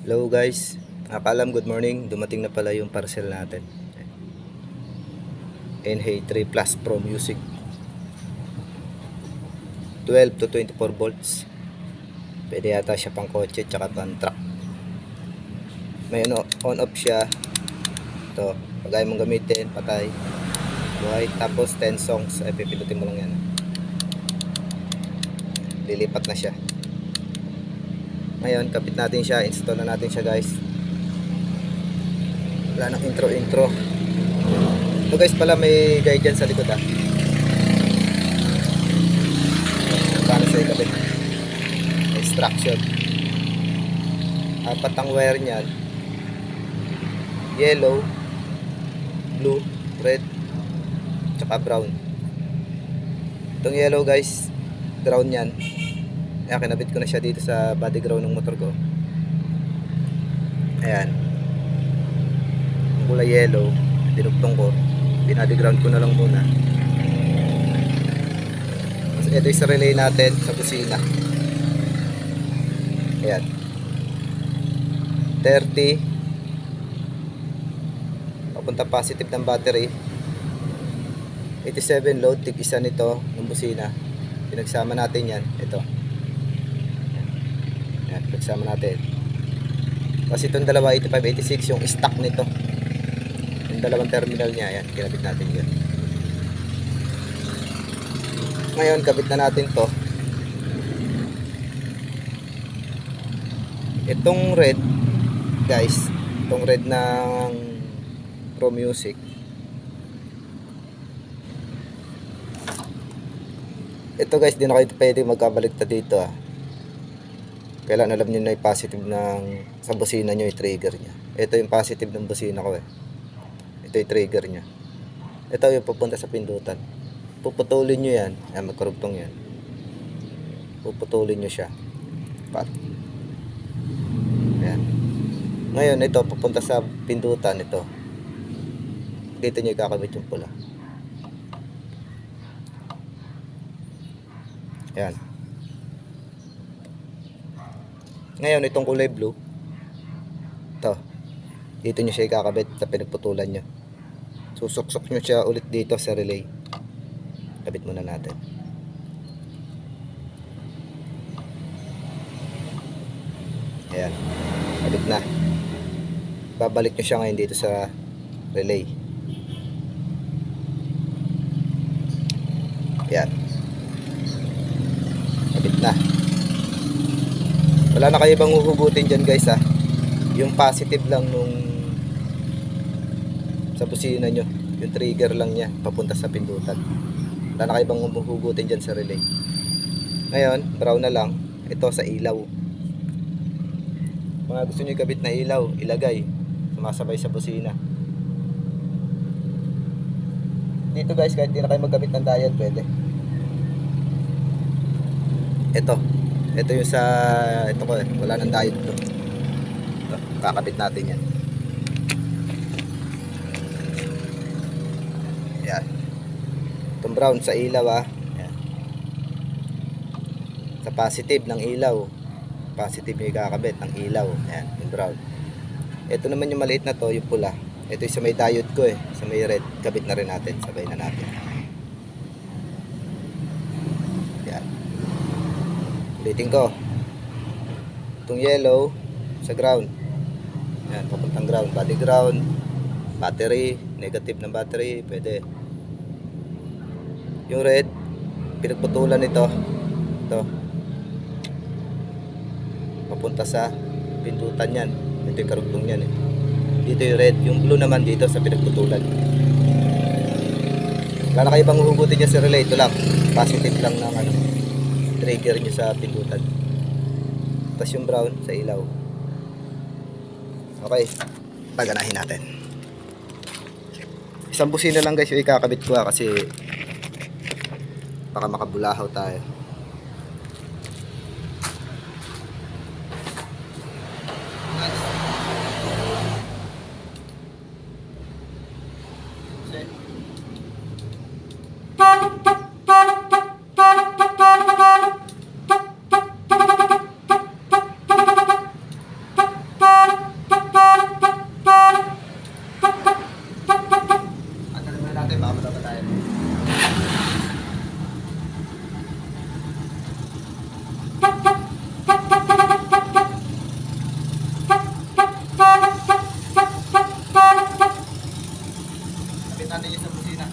Hello guys, Akalam good morning. Dumating na pala yung parcel natin. NH3 Plus Pro Music 12 to 24 volts. Pwede yata siya pang kotse tsaka pang truck. May on off siya. Ito, pag ayaw mong gamitin, patay. Buhay, tapos 10 songs. Ay, pipindutin mo lang yan. Lilipat na siya. Ngayon, kapit natin siya, install na natin siya guys. Wala nang intro. Ito guys pala may guide dyan sa likod paano sa ikabit. Instruction. Apat ang wire nyan. Yellow, blue, red, tsaka brown. Itong yellow guys, ground yan. Kaya kinabit ko na siya dito sa body ground ng motor ko. Ayan. Ang kulay yellow, dinugtong ko. Binody ground ko na lang muna. Ito yung sa relay natin sa busina. Ayan. 30. Papunta positive ng battery. 87 load. Tig isa nito ng busina. Pinagsama natin yan. Ito. Ayan. Pinagsama natin. Kasi itong dalawa 85-86 yung stock nito. Yung dalawang terminal niya. Ayan. Kinabit natin yun. Ngayon, kabit na natin to. Itong red, guys, itong red ng Pro Music. Ito guys, di na kayo pwede magkabaligtad dito Kailangan alam nyo na yung positive ng sa busina nyo yung trigger nya. Ito yung positive ng busina ko Ito yung trigger nya. Ito yung pupunta sa pindutan. Puputulin nyo yan. Ayan, magkarugtong yan. Puputulin nyo siya. Ayan. Ngayon, ito, pupunta sa pindutan. Ito. Dito nyo kakabit yung pula. Ayan. Ngayon, itong kulay blue. Ito. Dito nyo siya kakabit sa pinagputulan nyo. Susuksok nyo siya ulit dito sa relay. Kabit muna natin. Ayan. Kabit na. Babalik nyo siya ngayon dito sa relay. Ayan. Kabit na. Wala na kayo ibang huhugutin dyan guys Yung positive lang nung sa busina nyo. Yung trigger lang niya papunta sa pindutan. Wala na kayo bang huhugutin dyan sa relay. Ngayon, brown na lang. Ito sa ilaw. Mga gusto nyo ikabit na ilaw, ilagay. Sumasabay sa busina. Dito guys, kahit di na kayo magkabit ng diode, pwede. Ito yung sa ito ko wala nang diode to. Kakabit natin yan. Yan. Itong brown sa ilaw Yan. Sa positive ng ilaw. Positive yung kakabit ng ilaw. Yan, yung brown. Ito naman yung maliit na to, yung pula. Ito yung sa may diode ko sa may red. Kabit na rin natin. Sabay na natin. Yan. Ulitin ko. Itong yellow sa ground. Yan, papuntang ground. Body ground. Battery. Negative ng battery. Pwede. Yung red, pinagputulan nito. Ito. Papunta sa pindutan yan. Ito yung karugtong yan Dito yung red. Yung blue naman dito sa pinagputulan. Wala na kayo bang huhugutin dyan sa relay. Ito lang. Positive lang ng trigger nyo sa pindutan. Tapos yung brown sa ilaw. Okay. Paganahin natin. Isang busina lang guys yung ikakabit ko kasi baka makabulahaw tayo. natin yung sa busina.